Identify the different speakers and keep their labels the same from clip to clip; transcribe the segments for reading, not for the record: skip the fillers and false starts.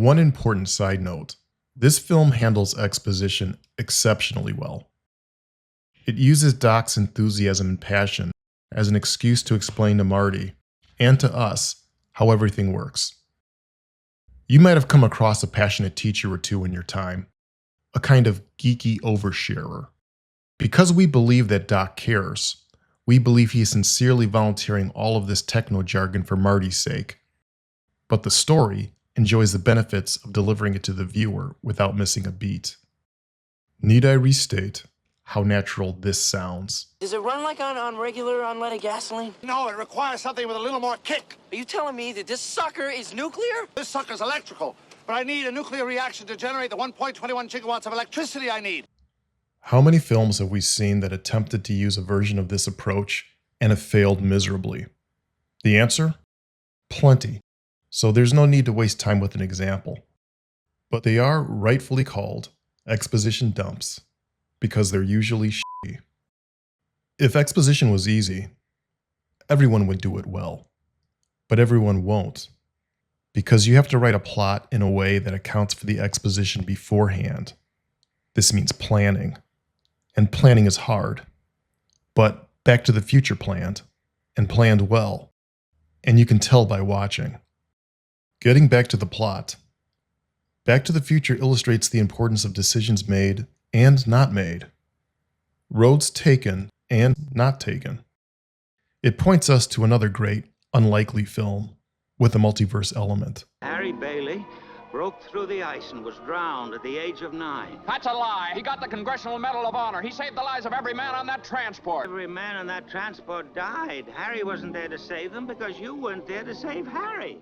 Speaker 1: One important side note, this film handles exposition exceptionally well. It uses Doc's enthusiasm and passion as an excuse to explain to Marty, and to us, how everything works. You might have come across a passionate teacher or two in your time, a kind of geeky oversharer. Because we believe that Doc cares, we believe he is sincerely volunteering all of this techno jargon for Marty's sake. But the story enjoys the benefits of delivering it to the viewer without missing a beat. Need I restate how natural this sounds?
Speaker 2: Does it run like on regular unleaded gasoline?
Speaker 3: No, it requires something with a little more kick.
Speaker 2: Are you telling me that this sucker is nuclear?
Speaker 3: This sucker's electrical, but I need a nuclear reaction to generate the 1.21 gigawatts of electricity I need.
Speaker 1: How many films have we seen that attempted to use a version of this approach and have failed miserably? The answer? Plenty. So there's no need to waste time with an example. But they are rightfully called exposition dumps, because they're usually shitty. If exposition was easy, everyone would do it well. But everyone won't, because you have to write a plot in a way that accounts for the exposition beforehand. This means planning. And planning is hard. But Back to the Future planned, and planned well. And you can tell by watching. Getting back to the plot. Back to the Future illustrates the importance of decisions made and not made. Roads taken and not taken. It points us to another great, unlikely film with a multiverse element.
Speaker 4: Harry Bailey broke through the ice and was drowned at the age of 9.
Speaker 5: That's a lie. He got the Congressional Medal of Honor. He saved the lives of every man on that transport.
Speaker 4: Every man on that transport died. Harry wasn't there to save them because you weren't there to save Harry.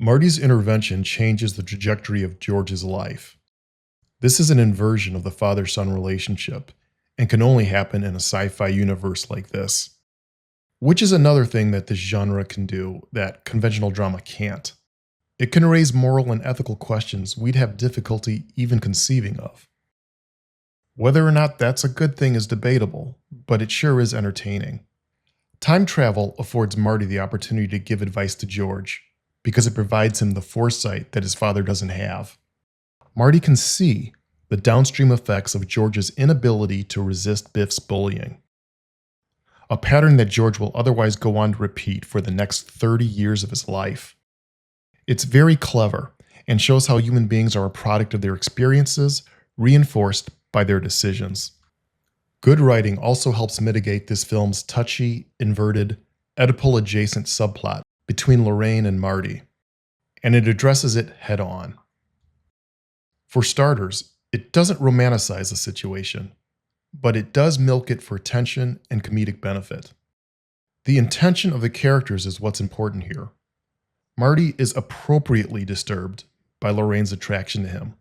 Speaker 1: Marty's intervention changes the trajectory of George's life. This is an inversion of the father-son relationship and can only happen in a sci-fi universe like this. Which is another thing that this genre can do that conventional drama can't. It can raise moral and ethical questions we'd have difficulty even conceiving of. Whether or not that's a good thing is debatable, but it sure is entertaining. Time travel affords Marty the opportunity to give advice to George, because it provides him the foresight that his father doesn't have. Marty can see the downstream effects of George's inability to resist Biff's bullying. A pattern that George will otherwise go on to repeat for the next 30 years of his life. It's very clever and shows how human beings are a product of their experiences, reinforced by their decisions. Good writing also helps mitigate this film's touchy, inverted, Oedipal-adjacent subplot between Lorraine and Marty, and it addresses it head-on. For starters, it doesn't romanticize the situation, but it does milk it for tension and comedic benefit. The intention of the characters is what's important here. Marty is appropriately disturbed by Lorraine's attraction to him,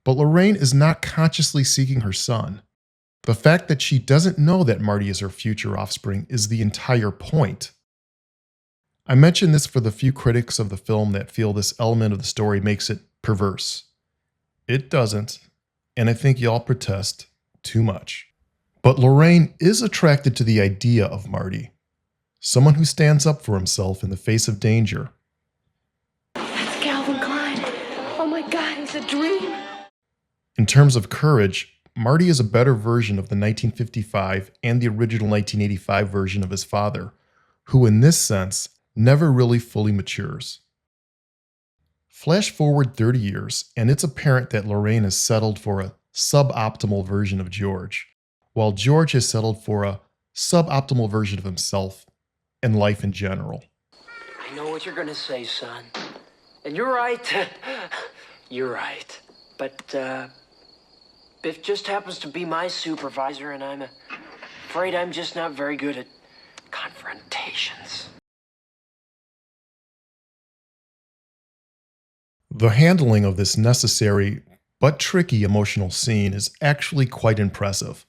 Speaker 1: but Lorraine is not consciously seeking her son. The fact that she doesn't know that Marty is her future offspring is the entire point. I mention this for the few critics of the film that feel this element of the story makes it perverse. It doesn't, and I think y'all protest too much. But Lorraine is attracted to the idea of Marty, someone who stands up for himself in the face of danger.
Speaker 6: That's Calvin Klein. Oh my God, he's a dream.
Speaker 1: In terms of courage, Marty is a better version of the 1955 and the original 1985 version of his father, who in this sense never really fully matures. Flash forward 30 years, and it's apparent that Lorraine has settled for a suboptimal version of George, while George has settled for a suboptimal version of himself and life in general.
Speaker 2: I know what you're gonna say, son. And you're right. You're right. But, Biff just happens to be my supervisor, and I'm afraid I'm just not very good at confrontations.
Speaker 1: The handling of this necessary but tricky emotional scene is actually quite impressive.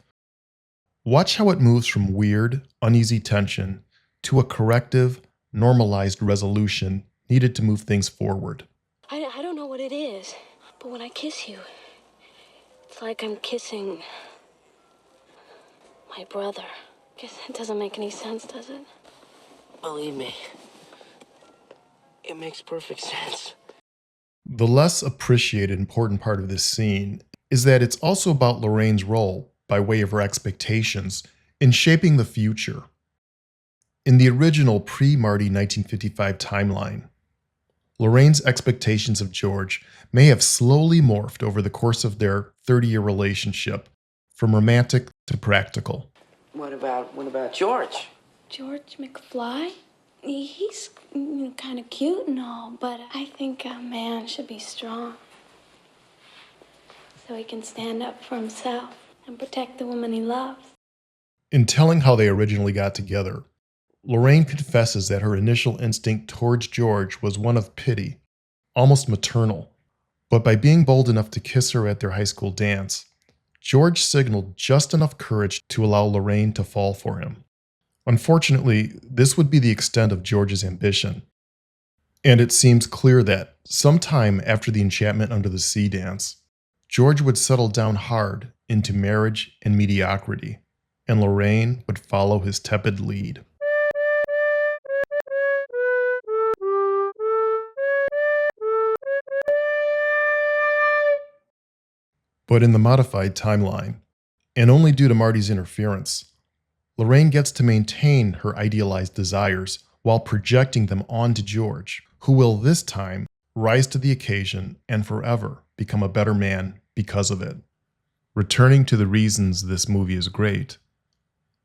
Speaker 1: Watch how it moves from weird, uneasy tension to a corrective, normalized resolution needed to move things forward.
Speaker 6: I don't know what it is, but when I kiss you, it's like I'm kissing my brother. Guess that doesn't make any sense, does it?
Speaker 2: Believe me, it makes perfect sense.
Speaker 1: The less appreciated important part of this scene is that it's also about Lorraine's role, by way of her expectations, in shaping the future. In the original pre-Marty 1955 timeline, Lorraine's expectations of George may have slowly morphed over the course of their 30-year relationship, from romantic to practical.
Speaker 2: What about George?
Speaker 6: George McFly? He's kind of cute and all, but I think a man should be strong. So he can stand up for himself and protect the woman he loves.
Speaker 1: In telling how they originally got together, Lorraine confesses that her initial instinct towards George was one of pity, almost maternal. But by being bold enough to kiss her at their high school dance, George signaled just enough courage to allow Lorraine to fall for him. Unfortunately, this would be the extent of George's ambition. And it seems clear that, sometime after the Enchantment Under the Sea dance, George would settle down hard into marriage and mediocrity, and Lorraine would follow his tepid lead. But in the modified timeline, and only due to Marty's interference, Lorraine gets to maintain her idealized desires while projecting them onto George, who will this time rise to the occasion and forever become a better man because of it. Returning to the reasons this movie is great,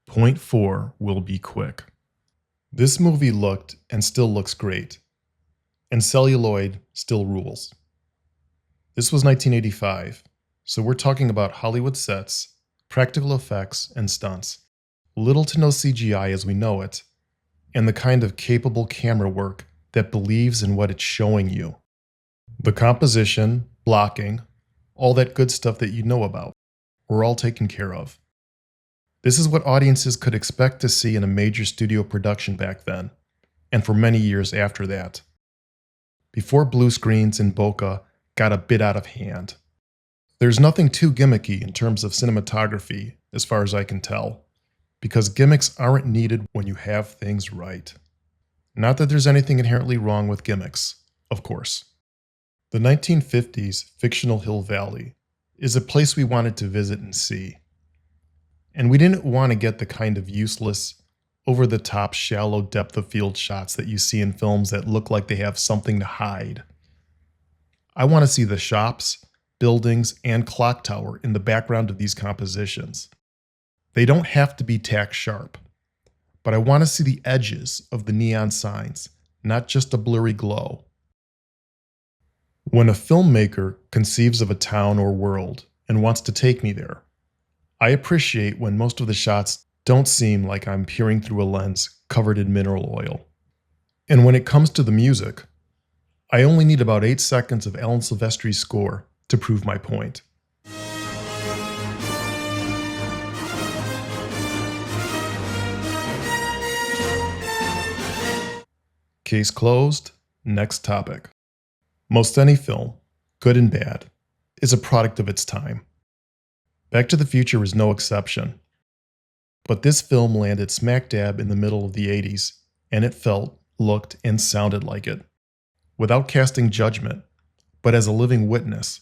Speaker 1: point 4 will be quick. This movie looked and still looks great, and celluloid still rules. This was 1985, so we're talking about Hollywood sets, practical effects, and stunts. Little to no CGI as we know it, and the kind of capable camera work that believes in what it's showing you. The composition, blocking, all that good stuff that you know about, were all taken care of. This is what audiences could expect to see in a major studio production back then, and for many years after that, before blue screens and bokeh got a bit out of hand. There's nothing too gimmicky in terms of cinematography, as far as I can tell, because gimmicks aren't needed when you have things right. Not that there's anything inherently wrong with gimmicks, of course. The 1950s fictional Hill Valley is a place we wanted to visit and see. And we didn't want to get the kind of useless, over-the-top, shallow depth of field shots that you see in films that look like they have something to hide. I want to see the shops, buildings, and clock tower in the background of these compositions. They don't have to be tack sharp, but I want to see the edges of the neon signs, not just a blurry glow. When a filmmaker conceives of a town or world and wants to take me there, I appreciate when most of the shots don't seem like I'm peering through a lens covered in mineral oil. And when it comes to the music, I only need about 8 seconds of Alan Silvestri's score to prove my point. Case closed. Next topic. Most any film, good and bad, is a product of its time. Back to the Future is no exception. But this film landed smack dab in the middle of the 80s, and it felt, looked, and sounded like it. Without casting judgment, but as a living witness,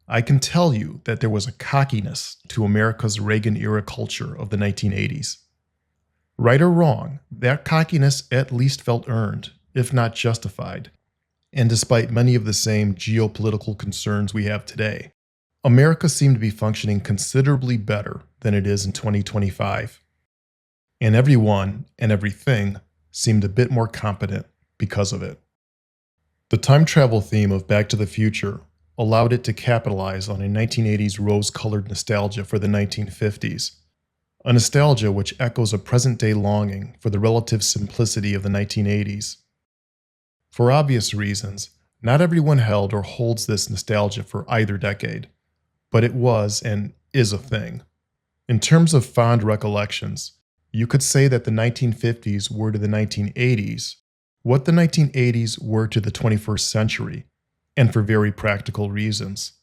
Speaker 1: I can tell you that there was a cockiness to America's Reagan-era culture of the 1980s. Right or wrong, that cockiness at least felt earned, if not justified. And despite many of the same geopolitical concerns we have today, America seemed to be functioning considerably better than it is in 2025. And everyone and everything seemed a bit more competent because of it. The time travel theme of Back to the Future allowed it to capitalize on a 1980s rose-colored nostalgia for the 1950s, a nostalgia which echoes a present-day longing for the relative simplicity of the 1980s. For obvious reasons, not everyone held or holds this nostalgia for either decade, but it was and is a thing. In terms of fond recollections, you could say that the 1950s were to the 1980s what the 1980s were to the 21st century, and for very practical reasons.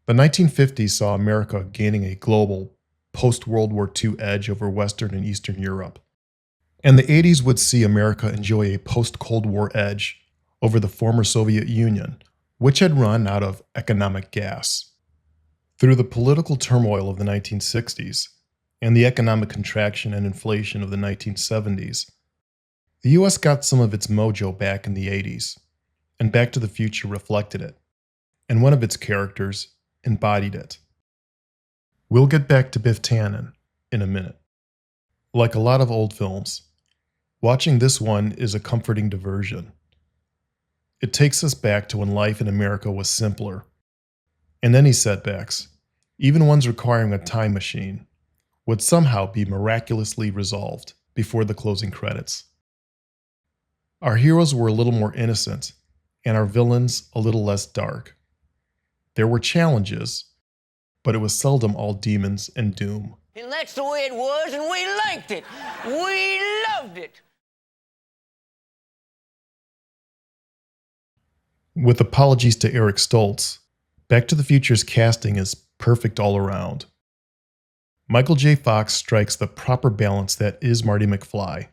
Speaker 1: The 1950s saw America gaining a global, post-World War II edge over Western and Eastern Europe. And the 80s would see America enjoy a post-Cold War edge over the former Soviet Union, which had run out of economic gas. Through the political turmoil of the 1960s and the economic contraction and inflation of the 1970s, the US got some of its mojo back in the 80s, and Back to the Future reflected it, and one of its characters embodied it. We'll get back to Biff Tannen in a minute. Like a lot of old films, watching this one is a comforting diversion. It takes us back to when life in America was simpler, and any setbacks, even ones requiring a time machine, would somehow be miraculously resolved before the closing credits. Our heroes were a little more innocent, and our villains a little less dark. There were challenges, but it was seldom all demons and doom.
Speaker 2: And that's the way it was, and we liked it. We loved it.
Speaker 1: With apologies to Eric Stoltz, Back to the Future's casting is perfect all around. Michael J. Fox strikes the proper balance that is Marty McFly,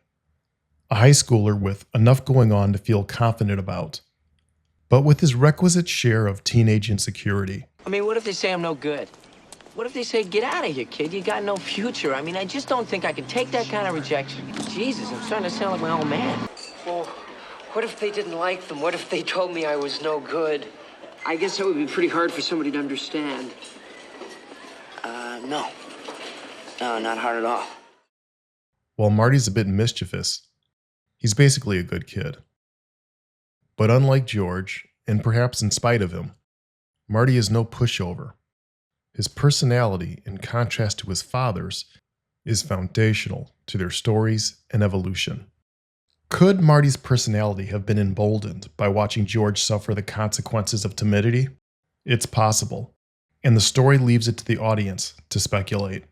Speaker 1: a high schooler with enough going on to feel confident about, but with his requisite share of teenage insecurity.
Speaker 2: I mean, what if they say I'm no good? What if they say, get out of here, kid, you got no future? I mean, I just don't think I can take that kind of rejection. Jesus, I'm starting to sound like my old man. Well, what if they didn't like them? What if they told me I was no good? I guess that would be pretty hard for somebody to understand. No. No, not hard at all.
Speaker 1: While Marty's a bit mischievous, he's basically a good kid. But unlike George, and perhaps in spite of him, Marty is no pushover. His personality, in contrast to his father's, is foundational to their stories and evolution. Could Marty's personality have been emboldened by watching George suffer the consequences of timidity? It's possible, and the story leaves it to the audience to speculate.